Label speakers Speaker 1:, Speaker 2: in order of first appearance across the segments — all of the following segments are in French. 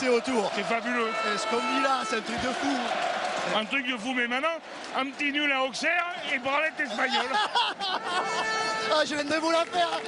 Speaker 1: C'est autour.
Speaker 2: C'est fabuleux.
Speaker 1: Et ce qu'on dit là, c'est un truc de fou.
Speaker 2: Un truc de fou, mais maintenant, un petit nul à Auxerre et branlette espagnole.
Speaker 1: Ah, je viens de vous la faire.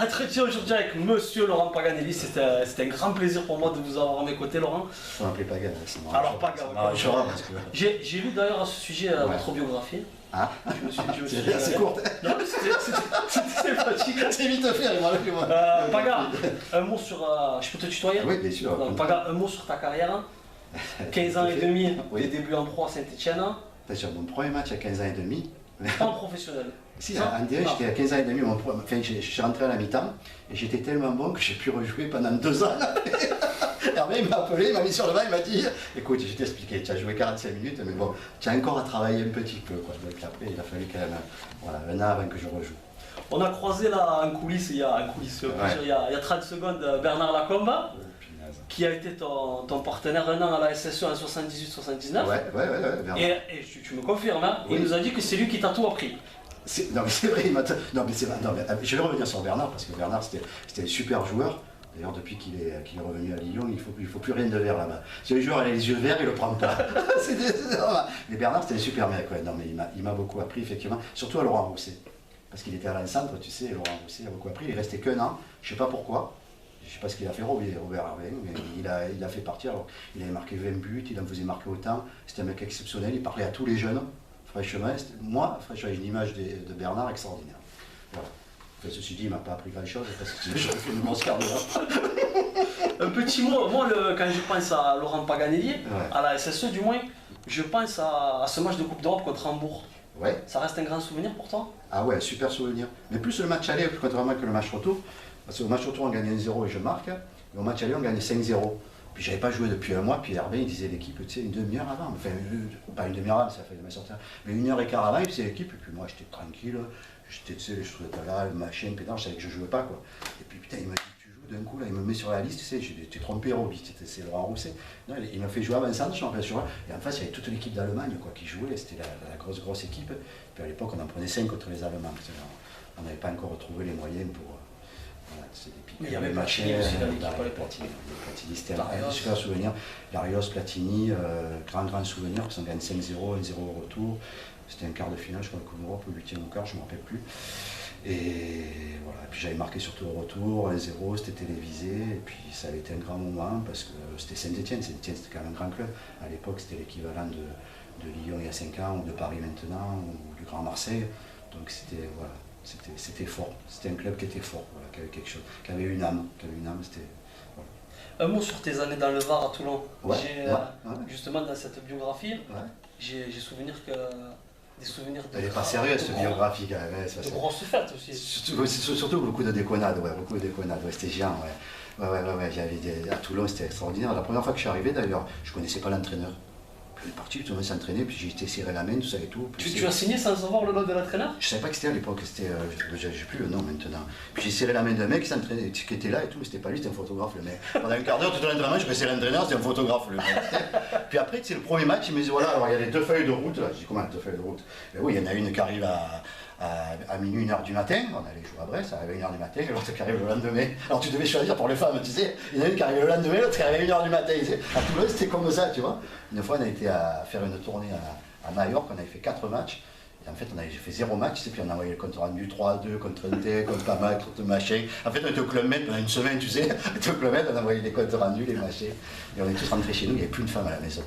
Speaker 3: Entretien aujourd'hui avec Monsieur Laurent Paganelli, c'était un grand plaisir pour moi de vous avoir à mes côtés, Laurent.
Speaker 4: On m'appelait Pagan.
Speaker 3: Alors Pagan, j'ai lu d'ailleurs à ce sujet votre biographie.
Speaker 4: Ah,
Speaker 3: c'est
Speaker 4: court.
Speaker 3: Non, c'était sympathique.
Speaker 4: C'est vite à faire, il m'a rappelé moi.
Speaker 3: Pagan, un mot sur... je peux te tutoyer?
Speaker 4: Oui, bien sûr.
Speaker 3: Pagan, un mot sur ta carrière. 15 ans et demi,
Speaker 4: oui.
Speaker 3: Tes débuts en pro à Saint-Etienne.
Speaker 4: Sur mon premier match à 15 ans et demi.
Speaker 3: Pas en professionnel.
Speaker 4: Si, en direct, j'étais à 15 ans et demi, enfin, je suis rentré à la mi-temps et j'étais tellement bon que j'ai pu rejouer pendant 2 ans. Hervé m'a appelé, il m'a mis sur le banc, il m'a dit écoute, je t'ai expliqué, tu as joué 45 minutes, mais bon, tu as encore à travailler un petit peu. Quoi. Donc après, il a fallu quand même un an avant que je rejoue.
Speaker 3: On a croisé là en coulisses, il y a 30 secondes Bernard Lacombe, qui a été ton partenaire un an à la SSE en 78-79.
Speaker 4: Ouais, Bernard.
Speaker 3: Et tu me confirmes, hein, oui. Il nous a dit que c'est lui qui t'a tout appris.
Speaker 4: Non mais c'est vrai, je vais revenir sur Bernard parce que Bernard c'était un super joueur. D'ailleurs depuis qu'il est revenu à Lyon, il faut plus rien de vert là-bas. Si le joueur a les yeux verts, il le prend pas. Mais Bernard c'était un super mec, ouais. Non mais il m'a beaucoup appris effectivement, surtout à Laurent Rousset. Parce qu'il était à l'encentre, tu sais, Laurent Rousset a beaucoup appris, il restait qu'un an, je sais pas pourquoi. Je sais pas ce qu'il a fait Robert Harvey, mais il a fait partir. Alors, il avait marqué 20 buts, il en faisait marquer autant. C'était un mec exceptionnel, il parlait à tous les jeunes. Franchement, moi, j'ai une image de Bernard extraordinaire. Voilà. Enfin, ceci dit, il ne m'a pas appris grand-chose parce que j'aurais fait une grosse carrière.
Speaker 3: Un petit mot, moi, quand je pense à Laurent Paganelli, à la SSE du moins, je pense à ce match de Coupe d'Europe contre Hambourg.
Speaker 4: Ouais.
Speaker 3: Ça reste un grand souvenir pour toi?
Speaker 4: Ah ouais, super souvenir. Mais plus le match aller, contrairement que le match retour. Parce qu'au match retour, on gagnait 1-0 et je marque. Et au match aller, on gagnait 5-0. Puis j'avais pas joué depuis un mois, puis Hervé il disait l'équipe, tu sais, une demi-heure avant, enfin pas une demi-heure avant, ça fait de me sortir, mais 1h15 avant, il faisait l'équipe, et puis moi j'étais tranquille, j'étais, tu sais, les choses étaient là, le machin, pédant, je savais que je jouais pas quoi. Et puis putain, il m'a dit tu joues d'un coup, là, il me met sur la liste, tu sais, j'étais trompé, Roby, c'est Laurent Rousset. Non, il m'a fait jouer à Vincent, je suis en place sur et en face il y avait toute l'équipe d'Allemagne quoi, qui jouait, c'était la grosse équipe, puis à l'époque on en prenait 5 contre les Allemands, on n'avait pas encore retrouvé les moyens pour... Voilà,
Speaker 3: mais il y avait Platini aussi dans l'équipe à l'époque.
Speaker 4: Platini, c'était un super souvenir. Larios, Platini, grand souvenir, parce qu'on gagne 5-0, 1-0 au retour. C'était un quart de finale, je crois, la Coupe d'Europe, le 8e au quart, je ne me rappelle plus. Et voilà, puis j'avais marqué surtout au retour, 1-0, c'était télévisé, et puis ça avait été un grand moment, parce que c'était Saint-Etienne, c'était quand même un grand club. À l'époque, c'était l'équivalent de Lyon il y a 5 ans, ou de Paris maintenant, ou du Grand Marseille. Donc c'était, voilà. C'était fort, c'était un club qui était fort, voilà, qui avait quelque chose, qui avait une âme, c'était... Voilà.
Speaker 3: Un mot sur tes années dans le Var à Toulon.
Speaker 4: Ouais,
Speaker 3: justement dans cette biographie, j'ai des souvenirs de...
Speaker 4: Elle n'est pas sérieuse cette biographie quand même.
Speaker 3: De grosses fêtes aussi.
Speaker 4: Surtout beaucoup de déconnades, c'était géant, à Toulon c'était extraordinaire. La première fois que je suis arrivé d'ailleurs, je ne connaissais pas l'entraîneur. Je suis parti, tout le monde s'entraînait, puis j'ai été serré la main, tout ça et tout.
Speaker 3: Tu as signé sans savoir le nom de l'entraîneur?
Speaker 4: Je ne savais pas que c'était à l'époque, je n'ai plus le nom maintenant. Puis j'ai serré la main d'un mec qui s'entraînait, qui était là et tout, mais c'était pas lui, c'était un photographe le mec. Pendant un quart d'heure, tout l'entraînement, je connaissais l'entraîneur, c'était un photographe le mec. Puis après, c'est le premier match, il me dit voilà, alors il y a les 2 feuilles de route, là. Je dis comment 2 feuilles de route? Ben oui, il y en a une qui arrive à minuit, 1h du matin, on allait jouer à Brest, ça arrivait à 1h du matin, et l'autre qui arrive le lendemain. Alors tu devais choisir pour les femmes, tu sais, il y en a une qui arrivait le lendemain, l'autre qui arrivait à 1h du matin. À Toulon, c'était comme ça, tu vois. Une fois, on a été à faire une tournée à Majorque, on avait fait 4 matchs, et en fait, j'ai fait 0 match, et puis on a envoyé le compte rendu 3-2 contre un T, contre pas mal, contre machin. En fait, on était au Club Med pendant une semaine, tu sais, on était au Club Med, on a envoyé les comptes rendus, les machins, et on est tous rentrés chez nous, il n'y avait plus une femme à la maison.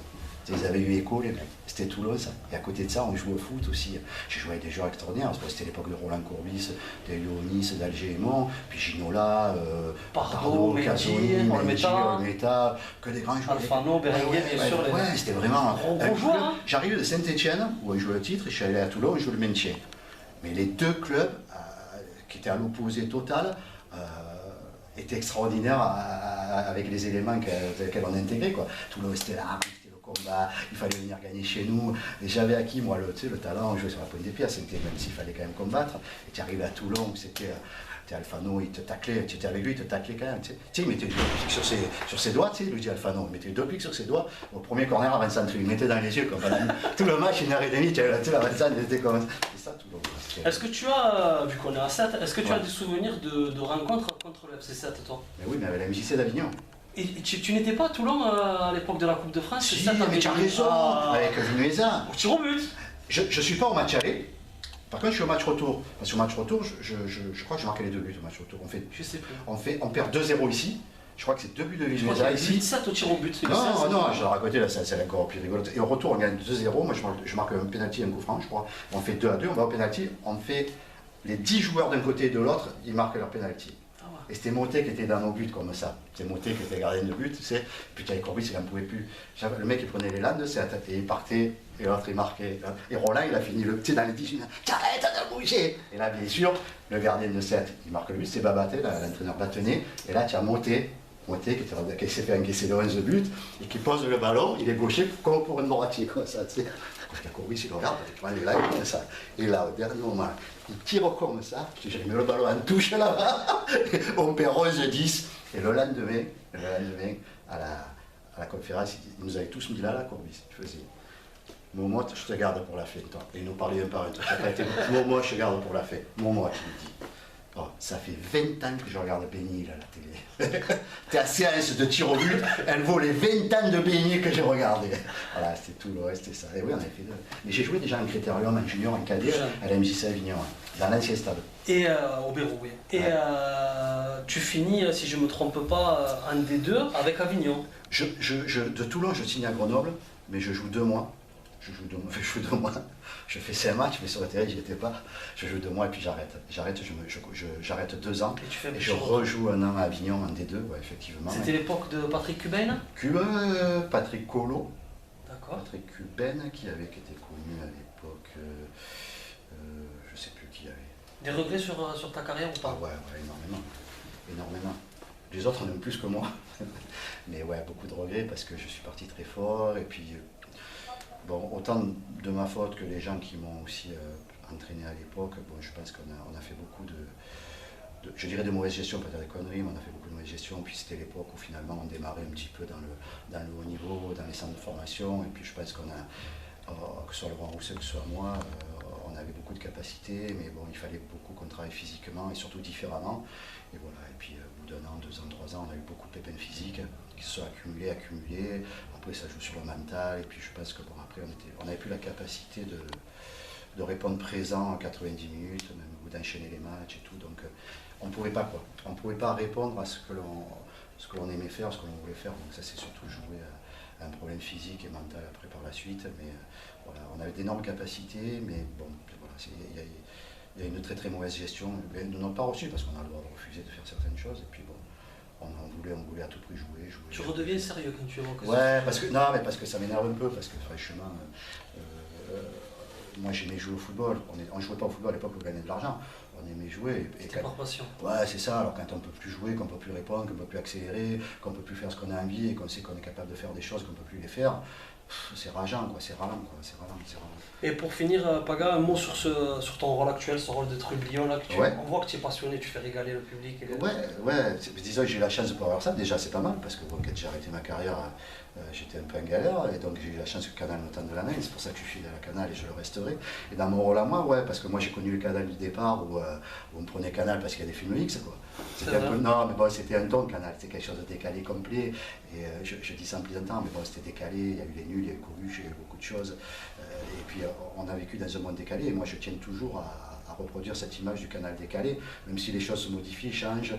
Speaker 4: Ils avaient eu écho, les mecs. C'était Toulon, ça. Et à côté de ça, on jouait au foot aussi. J'ai joué avec des joueurs extraordinaires. C'était l'époque de Roland Courbis, de Ionis, d'Alger Aymon, puis Ginola,
Speaker 3: Pardo,
Speaker 4: Casoni, Meta, que des grands joueurs.
Speaker 3: Alfano, Berenguer, bien sûr.
Speaker 4: Ouais, c'était vraiment
Speaker 3: un gros joueur. Hein.
Speaker 4: J'arrive de Saint-Etienne, où je jouais le titre, et je suis allé à Toulon, où je jouais le maintien. Mais les 2 clubs, qui étaient à l'opposé total, étaient extraordinaires avec les éléments qu'elles on a intégrés, quoi. Toulon, c'était l'arme, c'était le combat, il fallait venir gagner chez nous. Et j'avais acquis, moi, le talent, on jouait sur la pointe des pieds, même s'il fallait quand même combattre. Et tu arrivais à Toulon, où c'était Alfano, il te taclait, tu étais avec lui, il te taclait quand même. Tu sais, il mettait les 2 pics sur ses doigts, tu sais, Luigi Alfano, il mettait les 2 pics sur ses doigts. Au premier corner, avant-centre, il mettait dans les yeux, comme tout le match, 1h30, tu sais, l'avant-centre, il était comme ça. C'est ça, Toulon.
Speaker 3: Est-ce que tu as, vu qu'on est à 7, est-ce que tu as des souvenirs de rencontres contre le FC 7, toi?
Speaker 4: Mais oui, mais avec la MJC d'Avignon.
Speaker 3: Et tu n'étais pas à Toulon à l'époque de la Coupe de France?
Speaker 4: Si, mais tu as raison, avec Vinuesa.
Speaker 3: Au tir au but.
Speaker 4: Je ne suis pas au match aller. Par contre, je suis au match retour. Parce qu'au match retour, je crois que j'ai marqué les 2 buts au match retour.
Speaker 3: Je sais plus.
Speaker 4: On perd 2-0 ici. Je crois que c'est 2 buts de Vinuesa ici.
Speaker 3: 7 au tir au but.
Speaker 4: Non, je l'ai raconté, là, c'est encore plus rigolo. Et au retour, on gagne 2-0. Moi, je marque un pénalty et un coup franc, je crois. On fait 2-2, on va au pénalty. On fait les 10 joueurs d'un côté et de l'autre, ils marquent leur pénalty. Et c'était Motet qui était dans nos buts comme ça. C'est Motet qui était gardien de but, tu sais. Puis avec Corbis, il n'en pouvait plus. Le mec, il prenait les lames de cette et il partait, et l'autre, il marquait. Et Roland, il a fini le petit dans les 18. T'arrêtes de bouger. Et là, bien sûr, le gardien de 7, il marque le but, c'est Babaté, l'entraîneur Batenet. Et là, tu as Motet qui s'est fait encaisser le 11 buts et qui pose le ballon, il est gaucher comme pour une droitier, comme ça, tu sais. Parce que Corbis, il le regarde, il est là, comme ça. Et là, au dernier moment, il tire comme ça, j'ai mis le ballon en touche là-bas, on perd 11-10. Et le lendemain, à la conférence, ils nous avaient tous mis là, Corbis. Il faisait Momo, je te garde pour la fête, toi. Et il nous parlait un par un. Momo, je te garde pour la fête. Momo, tu me dis. Oh, ça fait 20 ans que je regarde Béni à la télé. T'es à séance de tir au but, elle vaut les 20 ans de Béni que j'ai regardé. Voilà, c'était tout le reste, c'était ça. Et oui, on avait fait 2. Mais j'ai joué déjà en critérium, en junior, en cadet, à la MJC Avignon, dans l'ancien stade.
Speaker 3: Et au Bérou, oui. Et
Speaker 4: ouais.
Speaker 3: Tu finis, si je ne me trompe pas, en D2 avec Avignon.
Speaker 4: De Toulon, je signe à Grenoble, mais je joue 2 mois. Je joue 2 mois. Je fais 5 matchs, mais sur le terrain, j'y étais pas. Je joue 2 mois et puis j'arrête. J'arrête 2 ans. Et je rejoue 1 an à Avignon en D2, ouais, effectivement.
Speaker 3: C'était l'époque de Patrick Cubain?
Speaker 4: Patrick Colo.
Speaker 3: D'accord.
Speaker 4: Patrick Cubain, qui était connu à l'époque. Je sais plus qui avait.
Speaker 3: Des regrets sur ta carrière ou pas?
Speaker 4: Ah ouais, énormément. Les autres en ont plus que moi. Mais ouais, beaucoup de regrets parce que je suis parti très fort et puis. Bon, autant de ma faute que les gens qui m'ont aussi entraîné à l'époque, bon, je pense qu'on a fait beaucoup je dirais de mauvaise gestion, pas de conneries, mais on a fait beaucoup de mauvaise gestion. Puis c'était l'époque où finalement on démarrait un petit peu dans le haut niveau, dans les centres de formation. Et puis je pense qu'on a, que ce soit Laurent Rousseau, que ce soit moi, on avait beaucoup de capacités, mais bon, il fallait beaucoup qu'on travaille physiquement et surtout différemment. Et voilà, et puis au bout d'1 an, 2 ans, 3 ans, on a eu beaucoup de pépins physiques qui se sont accumulés. Après, ça joue sur le mental, et puis je pense que bon, après, on n'avait plus la capacité de répondre présent en 90 minutes, même ou d'enchaîner les matchs et tout. Donc, on ne pouvait pas, quoi. On ne pouvait pas répondre à ce que l'on aimait faire, ce que l'on voulait faire. Donc, ça, c'est surtout joué à un problème physique et mental après par la suite. Mais voilà, on avait d'énormes capacités, mais bon, voilà, il y a une très très mauvaise gestion. Nous n'avons pas reçu parce qu'on a le droit de refuser de faire certaines choses. Et puis bon. On voulait à tout prix jouer.
Speaker 3: Tu redeviens sérieux quand tu évoques ça?
Speaker 4: Ouais, parce que ça m'énerve un peu, parce que franchement, moi j'aimais jouer au football. On ne jouait pas au football à l'époque pour gagner de l'argent. On aimait jouer.
Speaker 3: C'était par passion.
Speaker 4: Ouais, c'est ça. Alors quand on ne peut plus jouer, qu'on ne peut plus répondre, qu'on ne peut plus accélérer, qu'on ne peut plus faire ce qu'on a envie et qu'on sait qu'on est capable de faire des choses qu'on ne peut plus les faire, c'est rageant, quoi. C'est ralent, quoi. C'est ralent.
Speaker 3: Et pour finir, Paga, un mot sur ton rôle actuel, ce rôle de trublion là.
Speaker 4: Ouais.
Speaker 3: On voit que tu es passionné, tu fais régaler le public.
Speaker 4: Ouais. Disons que j'ai eu la chance de pouvoir faire ça. Déjà, c'est pas mal, parce que bon, quand j'ai arrêté ma carrière, j'étais un peu en galère, et donc j'ai eu la chance que le Canal me tende de la main. C'est pour ça que je suis fidèle à Canal et je le resterai. Et dans mon rôle à moi, ouais, parce que moi j'ai connu le Canal du départ où on me prenait Canal parce qu'il y a des films X, quoi. C'était un peu, non, mais bon, c'était un ton Canal, c'était quelque chose de décalé complet. Et je dis ça en plaisantant, mais bon, c'était décalé. Il y a eu les nuls, il y a eu Coluche, il y a eu beaucoup de choses. Et puis on a vécu dans un monde décalé. Et moi, je tiens toujours à reproduire cette image du Canal décalé, même si les choses se modifient, changent.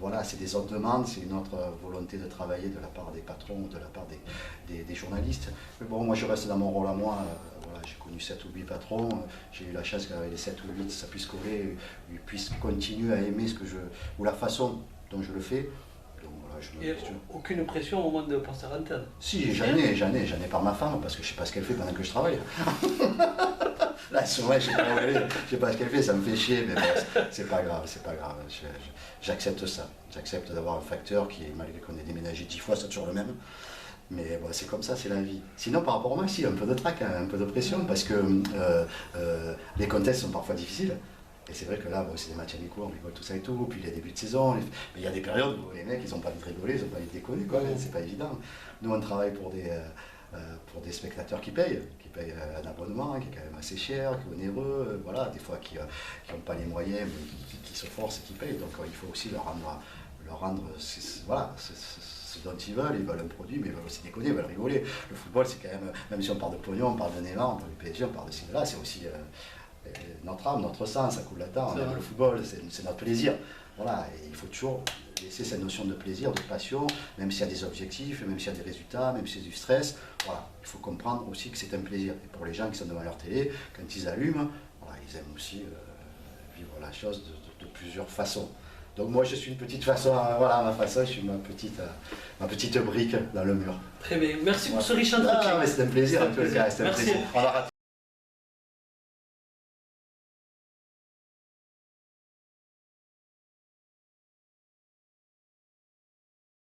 Speaker 4: Voilà, c'est des autres demandes, c'est une autre volonté de travailler de la part des patrons ou de la part des journalistes. Mais bon, moi je reste dans mon rôle à moi. Voilà, j'ai connu 7 ou 8 patrons, j'ai eu la chance qu'avec les 7 ou 8 ça puisse coller, ils puissent continuer à aimer ou la façon dont je le fais. Donc, voilà,
Speaker 3: et aucune pression au moment de passer à l'antenne?
Speaker 4: Si, j'en ai par ma femme, parce que je ne sais pas ce qu'elle fait pendant que je travaille. Là, souvent, je sais pas où elle est, je sais pas ce qu'elle fait, ça me fait chier, mais bon, c'est pas grave, c'est pas grave. J'accepte ça. J'accepte d'avoir un facteur qui, malgré qu'on ait déménagé 10 fois, c'est toujours le même. Mais bon, c'est comme ça, c'est la vie. Sinon, par rapport au match, si, un peu de trac, hein, un peu de pression, parce que les contests sont parfois difficiles. Et c'est vrai que là, bon, c'est des matchs amicaux, on rigole tout ça et tout, puis il y a début de saison, mais il y a des périodes où les mecs, ils n'ont pas envie de rigoler, ils n'ont pas envie de déconner, quoi, c'est pas évident. Nous, on travaille pour des spectateurs qui payent un abonnement, qui est quand même assez cher, qui est onéreux, voilà, des fois qui n'ont pas les moyens, mais qui se forcent et qui payent, donc il faut aussi leur rendre voilà, ce dont ils veulent un produit, mais ils veulent aussi déconner, ils veulent rigoler. Le football, c'est quand même si on parle de pognon, on parle de Neymar, on parle du PSG, on parle de ci, de là, c'est aussi notre âme, notre sang, ça coule là-dedans. Le football, c'est notre plaisir. Voilà, et il faut toujours laisser cette notion de plaisir, de passion, même s'il y a des objectifs, même s'il y a des résultats, même s'il y a du stress. Voilà, il faut comprendre aussi que c'est un plaisir. Et pour les gens qui sont devant leur télé, quand ils allument, voilà, ils aiment aussi vivre la chose de plusieurs façons. Donc moi je suis une petite façon, voilà, ma façon, je suis ma petite brique dans le mur.
Speaker 3: Très bien, merci pour ce riche entretien.
Speaker 4: Ah, mais c'est un plaisir,
Speaker 3: Merci.
Speaker 4: On a raté